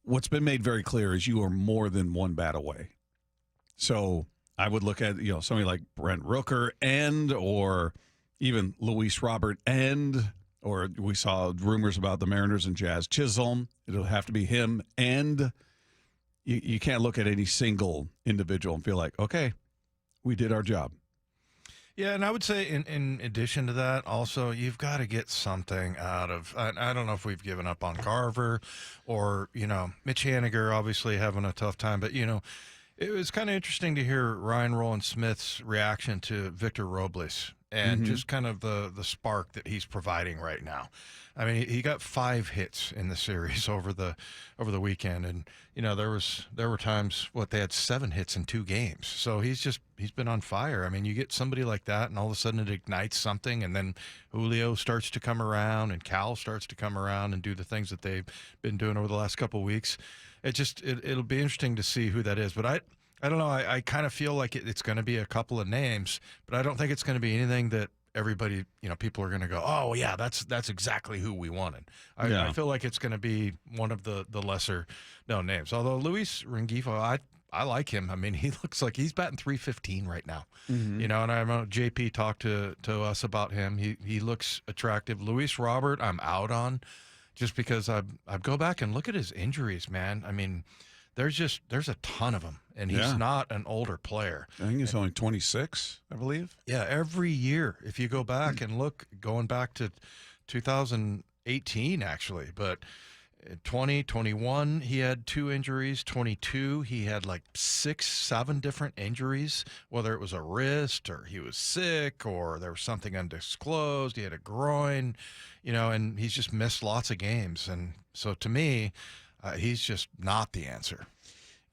what's been made very clear is you are more than one bat away. So I would look at, somebody like Brent Rooker or even Luis Robert or we saw rumors about the Mariners and Jazz Chisholm. It'll have to be him. And you can't look at any single individual and feel like, okay, we did our job. Yeah, and I would say in addition to that, also, you've got to get something out of, I don't know if we've given up on Carver or, Mitch Haniger obviously having a tough time, but, it was kind of interesting to hear Ryan Rowland-Smith's reaction to Victor Robles and just kind of the spark that he's providing right now. I mean, he got 5 hits in the series over the weekend, and there were times they had 7 hits in 2 games. So he's been on fire. I mean, you get somebody like that, and all of a sudden it ignites something, and then Julio starts to come around, and Cal starts to come around and do the things that they've been doing over the last couple of weeks. It'll be interesting to see who that is, but I don't know. I kind of feel like it's going to be a couple of names, but I don't think it's going to be anything that everybody, people are going to go, oh, yeah, that's exactly who we wanted. I feel like it's going to be one of the lesser known names. Although Luis Rengifo, I like him. I mean, he looks like he's batting .315 right now. And I know JP talked to us about him. He looks attractive. Luis Robert, I'm out on just because I go back and look at his injuries, man. I mean, there's a ton of them, and he's not an older player. I think he's only 26, I believe. Yeah, every year, if you go back and look, going back to 2018, actually, but 2021, he had 2 injuries. 22, he had like 6, 7 different injuries, whether it was a wrist or he was sick or there was something undisclosed. He had a groin, and he's just missed lots of games. And so to me, he's just not the answer.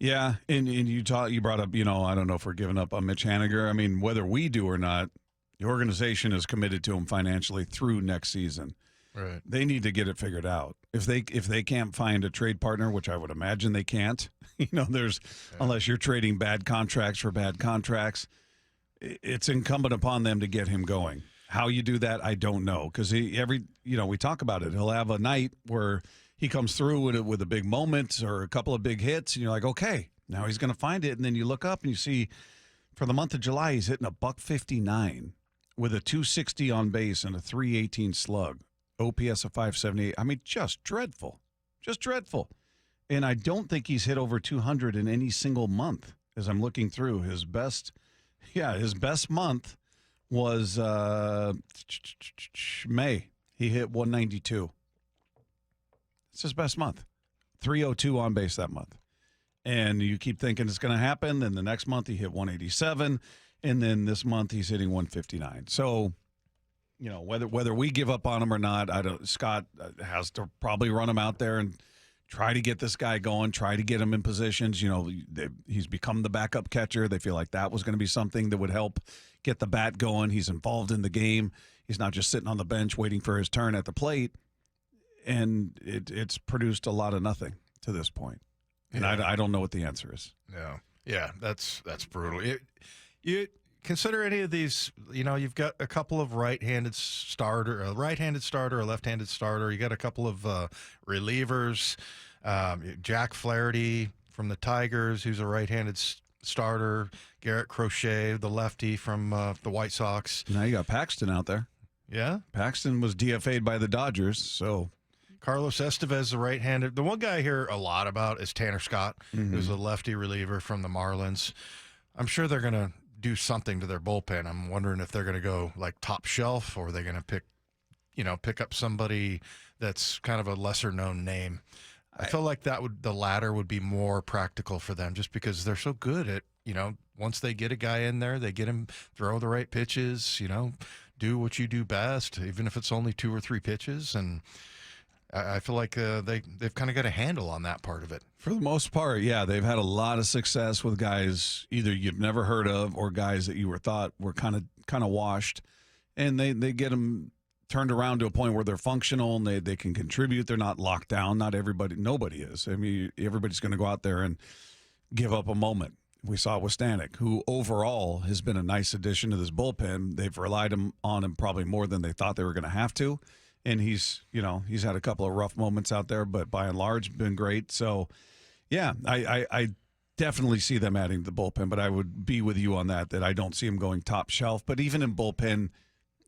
Yeah, and you brought up, I don't know if we're giving up on Mitch Haniger. I mean, whether we do or not, the organization is committed to him financially through next season. Right. They need to get it figured out. If they can't find a trade partner, which I would imagine they can't, unless you're trading bad contracts for bad contracts, it's incumbent upon them to get him going. How you do that, I don't know, because we talk about it. He'll have a night where he comes through with a big moment or a couple of big hits, and you're like, okay, now he's going to find it. And then you look up and you see for the month of July, he's hitting a .159 with a .260 on base and a .318 slug, OPS of .578. I mean, just dreadful. And I don't think he's hit over 200 in any single month as I'm looking through. His best month was May. He hit 192. It's his best month. 302 on base that month. And you keep thinking it's going to happen. And the next month he hit 187. And then this month he's hitting 159. So, whether we give up on him or not, Scott has to probably run him out there and try to get this guy going, try to get him in positions. He's become the backup catcher. They feel like that was going to be something that would help get the bat going. He's involved in the game. He's not just sitting on the bench waiting for his turn at the plate. And it's produced a lot of nothing to this point. And I don't know what the answer is. No. Yeah, that's brutal. You consider any of these, you've got a couple of right-handed starter, a left-handed starter. You got a couple of relievers. Jack Flaherty from the Tigers, who's a right-handed starter. Garrett Crochet, the lefty from the White Sox. Now you got Paxton out there. Yeah? Paxton was DFA'd by the Dodgers, so... Carlos Estevez, the right-handed. The one guy I hear a lot about is Tanner Scott, who's a lefty reliever from the Marlins. I'm sure they're going to do something to their bullpen. I'm wondering if they're going to go like top shelf, or are they going to pick up somebody that's kind of a lesser-known name. I feel like the latter would be more practical for them, just because they're so good at, once they get a guy in there, they get him throw the right pitches, do what you do best, even if it's only 2 or 3 pitches. And I feel like they've kind of got a handle on that part of it. For the most part, yeah. They've had a lot of success with guys either you've never heard of or guys that you thought were kind of washed. And they get them turned around to a point where they're functional and they can contribute. They're not locked down. Nobody is. I mean, everybody's going to go out there and give up a moment. We saw it with Stanek, who overall has been a nice addition to this bullpen. They've relied on him probably more than they thought they were going to have to. and he's had a couple of rough moments out there, but by and large, been great. So, yeah, I definitely see them adding the bullpen, but I would be with you on that I don't see them going top shelf. But even in bullpen,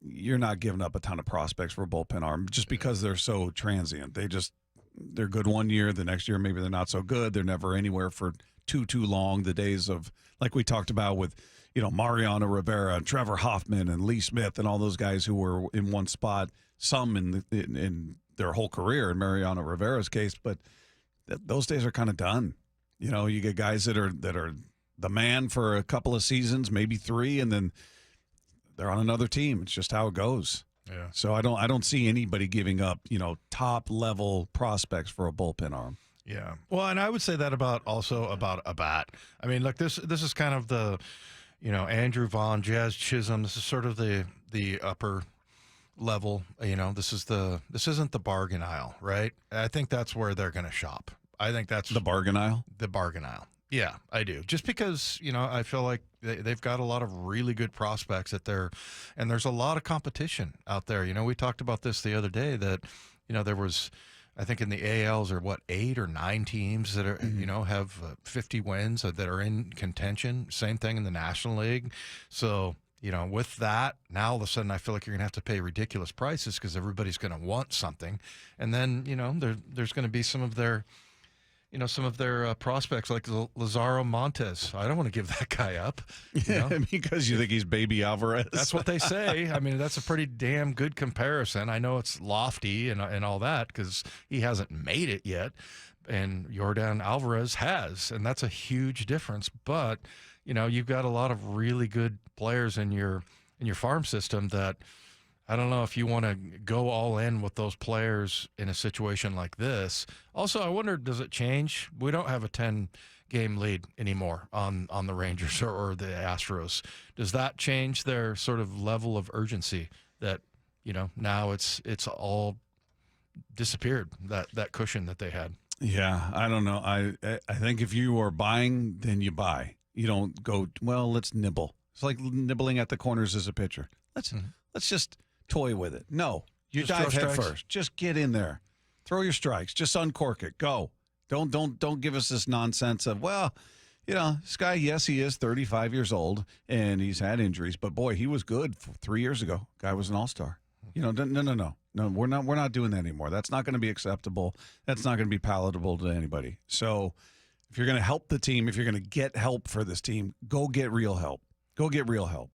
you're not giving up a ton of prospects for a bullpen arm just because they're so transient. They're good one year, the next year maybe they're not so good. They're never anywhere for too long. The days of, like we talked about with, Mariano Rivera and Trevor Hoffman and Lee Smith and all those guys who were in one spot, some in their whole career in Mariano Rivera's case, but those days are kind of done. You get guys that are the man for a couple of seasons, maybe 3, and then they're on another team. It's just how it goes. Yeah. So I don't see anybody giving up, top level prospects for a bullpen arm. Yeah. Well, and I would say that about a bat. I mean, look, this is kind of the, Andrew Vaughn, Jazz Chisholm. This is sort of the upper level. This isn't the bargain aisle, right? I think that's where they're going to shop. I think that's the bargain aisle. The bargain aisle. Yeah, I do. Just because, I feel like they've got a lot of really good prospects and there's a lot of competition out there. We talked about this the other day that, there was, I think in the ALs are 8 or 9 teams that are, have 50 wins that are in contention. Same thing in the National League. So, with that, now all of a sudden I feel like you're going to have to pay ridiculous prices because everybody's going to want something. And then, there's going to be some of their prospects like Lazaro Montes. I don't want to give that guy up. Because you think he's Baby Alvarez. That's what they say. I mean, that's a pretty damn good comparison. I know it's lofty and all that because he hasn't made it yet, and Yordan Alvarez has, and that's a huge difference. But you've got a lot of really good players in your farm system that. I don't know if you want to go all in with those players in a situation like this. Also, I wonder, does it change? We don't have a 10-game lead anymore on the Rangers or the Astros. Does that change their sort of level of urgency that, now it's all disappeared, that cushion that they had? Yeah, I don't know. I think if you are buying, then you buy. You don't go, well, let's nibble. It's like nibbling at the corners as a pitcher. Let's just toy with it. No, you dive head first. Just get in there, throw your strikes. Just uncork it. Go. Don't give us this nonsense of this guy. Yes, he is 35 years old and he's had injuries, but boy, he was good 3 years ago. Guy was an all-star. No. We're not doing that anymore. That's not going to be acceptable. That's not going to be palatable to anybody. So, if you're going to help the team, if you're going to get help for this team, go get real help. Go get real help.